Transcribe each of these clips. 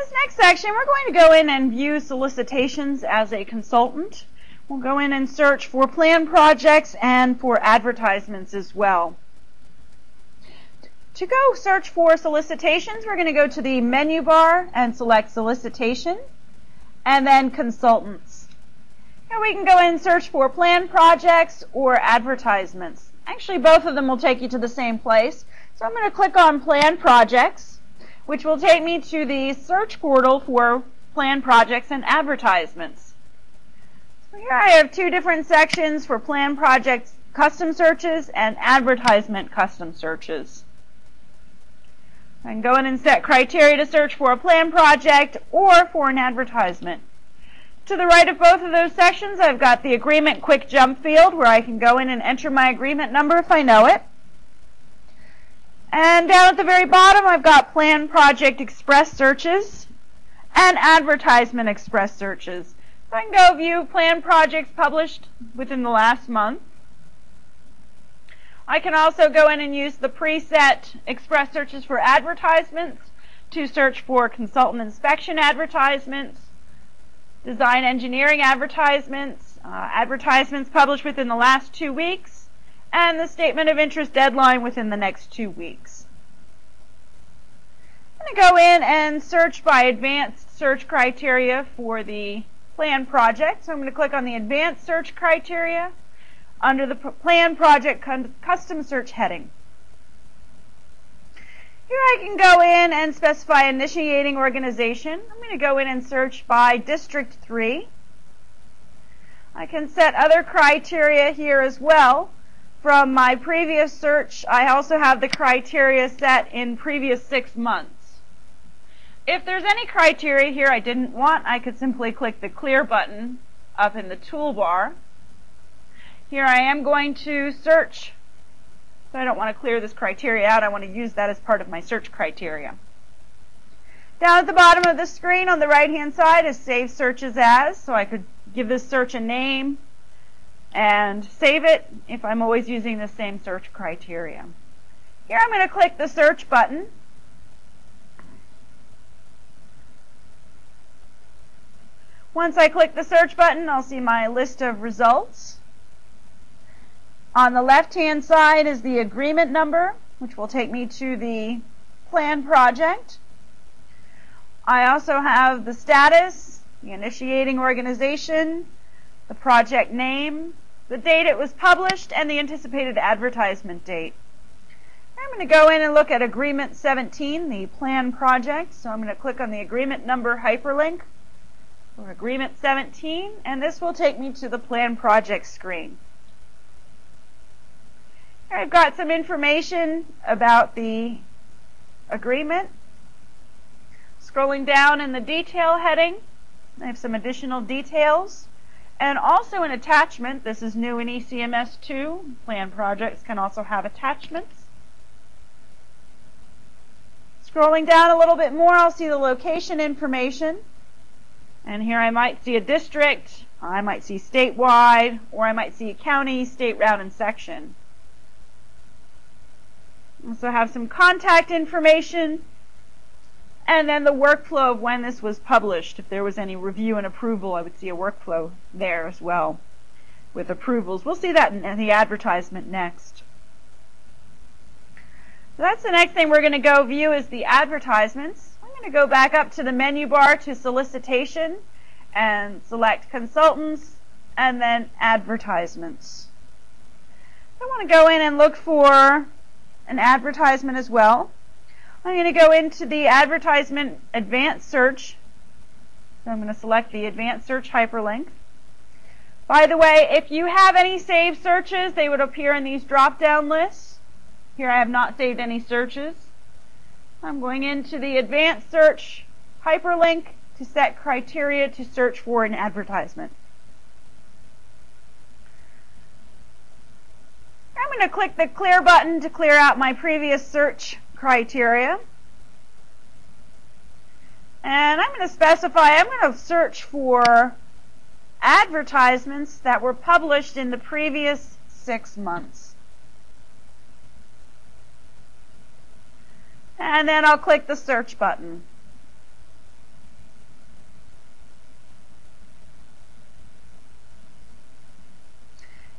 this next section, we're going to go in and view solicitations as a consultant. We'll go in and search for plan projects and for advertisements as well. To go search for solicitations, we're going to go to the menu bar and select solicitation and then consultants. Here we can go in and search for plan projects or advertisements. Actually, both of them will take you to the same place. So I'm going to click on plan projects, which will take me to the search portal for plan projects and advertisements. So here I have two different sections for plan projects custom searches and advertisement custom searches. I can go in and set criteria to search for a plan project or for an advertisement. To the right of both of those sections, I've got the agreement quick jump field where I can go in and enter my agreement number if I know it. And down at the very bottom, I've got plan project express searches and advertisement express searches. So I can go view plan projects published within the last month. I can also go in and use the preset express searches for advertisements to search for consultant inspection advertisements, design engineering advertisements, advertisements published within the last 2 weeks, and the statement of interest deadline within the next 2 weeks. I'm going to go in and search by advanced search criteria for the plan project. So I'm going to click on the advanced search criteria under the plan project custom search heading. Here I can go in and specify initiating organization. I'm going to go in and search by District 3. I can set other criteria here as well. From my previous search, I also have the criteria set in previous 6 months. If there's any criteria here I didn't want, I could simply click the clear button up in the toolbar. Here I am going to search, but I don't want to clear this criteria out. I want to use that as part of my search criteria. Down at the bottom of the screen on the right-hand side is Save Searches As, so I could give this search a name and save it if I'm always using the same search criteria. Here I'm going to click the search button. Once I click the search button, I'll see my list of results. On the left-hand side is the agreement number, which will take me to the plan project. I also have the status, the initiating organization, the project name, the date it was published, and the anticipated advertisement date. I'm going to go in and look at Agreement 17, the plan project. So I'm going to click on the agreement number hyperlink for Agreement 17, and this will take me to the plan project screen. Here I've got some information about the agreement. Scrolling down in the detail heading, I have some additional details. And also an attachment. This is new in ECMS 2. Plan projects can also have attachments. Scrolling down a little bit more, I'll see the location information. And here I might see a district, I might see statewide, or I might see a county, state route, and section. Also have some contact information, and then the workflow of when this was published. If there was any review and approval, I would see a workflow there as well with approvals. We'll see that in the advertisement next. So that's the next thing we're going to go view is the advertisements. I'm going to go back up to the menu bar to solicitation and select consultants and then advertisements. I want to go in and look for an advertisement as well. I'm going to go into the advertisement advanced search. So I'm going to select the advanced search hyperlink. By the way, if you have any saved searches, they would appear in these drop-down lists. Here I have not saved any searches. I'm going into the advanced search hyperlink to set criteria to search for an advertisement. I'm going to click the clear button to clear out my previous search criteria. And I'm going to specify, I'm going to search for advertisements that were published in the previous 6 months. And then I'll click the search button.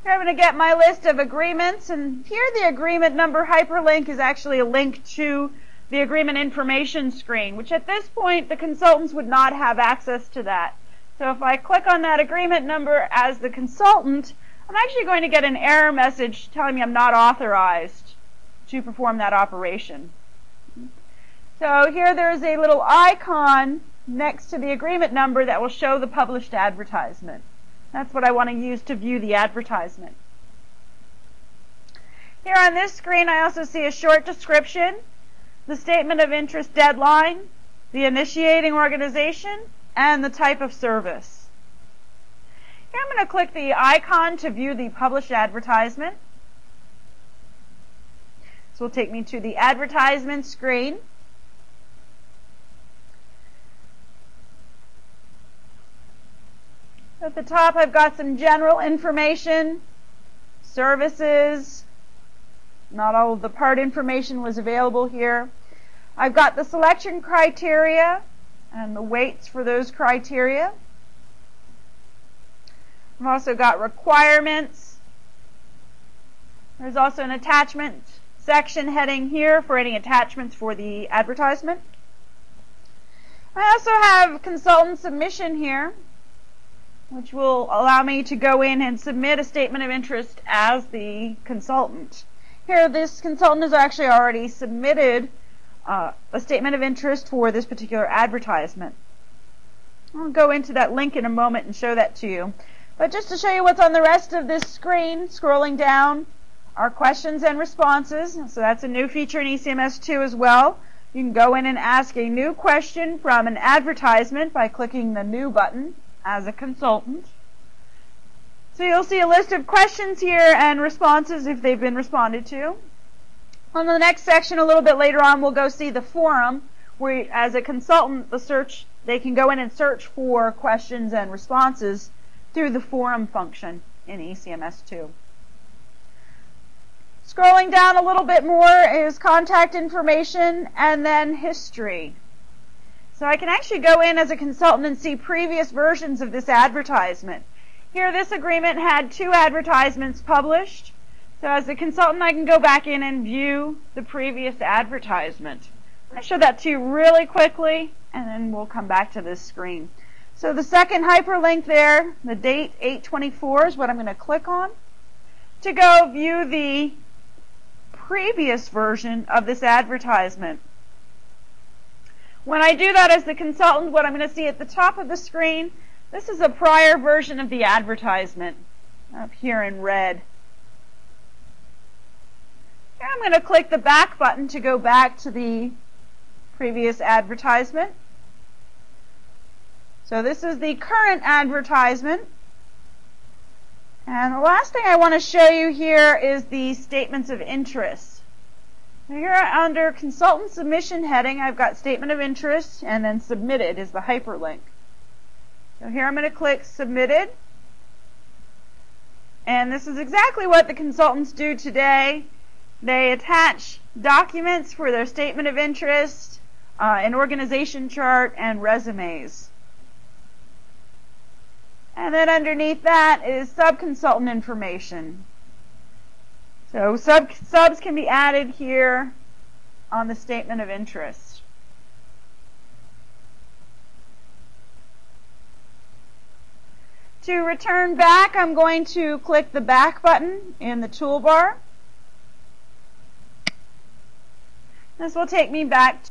Here I'm going to get my list of agreements, and here the agreement number hyperlink is actually a link to the agreement information screen, which at this point the consultants would not have access to that. So if I click on that agreement number as the consultant, I'm actually going to get an error message telling me I'm not authorized to perform that operation. So here there is a little icon next to the agreement number that will show the published advertisement. That's what I want to use to view the advertisement. Here on this screen I also see a short description, the statement of interest deadline, the initiating organization, and the type of service. Here I'm going to click the icon to view the published advertisement. This will take me to the advertisement screen. At the top I've got some general information, services. Not all of the part information was available here. I've got the selection criteria and the weights for those criteria. I've also got requirements. There's also an attachment section heading here for any attachments for the advertisement. I also have consultant submission here, which will allow me to go in and submit a statement of interest as the consultant. Here, this consultant has actually already submitted a statement of interest for this particular advertisement. I'll go into that link in a moment and show that to you. But just to show you what's on the rest of this screen, scrolling down, are questions and responses. So that's a new feature in ECMS 2 as well. You can go in and ask a new question from an advertisement by clicking the New button as a consultant. So you'll see a list of questions here and responses if they've been responded to. On the next section a little bit later on we'll go see the forum, where as a consultant they can go in and search for questions and responses through the forum function in ECMS 2. Scrolling down a little bit more is contact information and then history. So I can actually go in as a consultant and see previous versions of this advertisement. Here this agreement had 2 advertisements published. So as a consultant I can go back in and view the previous advertisement. I'm going to show that to you really quickly and then we'll come back to this screen. So the second hyperlink there, the date 8/24 is what I'm going to click on to go view the previous version of this advertisement. When I do that as the consultant, what I'm going to see at the top of the screen, this is a prior version of the advertisement up here in red. Here I'm going to click the back button to go back to the previous advertisement. So this is the current advertisement. And the last thing I want to show you here is the statements of interest. Now here under consultant submission heading, I've got statement of interest, and then submitted is the hyperlink. So here I'm going to click submitted. And this is exactly what the consultants do today. They attach documents for their statement of interest, an organization chart, and resumes. And then underneath that is sub-consultant information. So subs can be added here on the statement of interest. To return back, I'm going to click the back button in the toolbar. This will take me back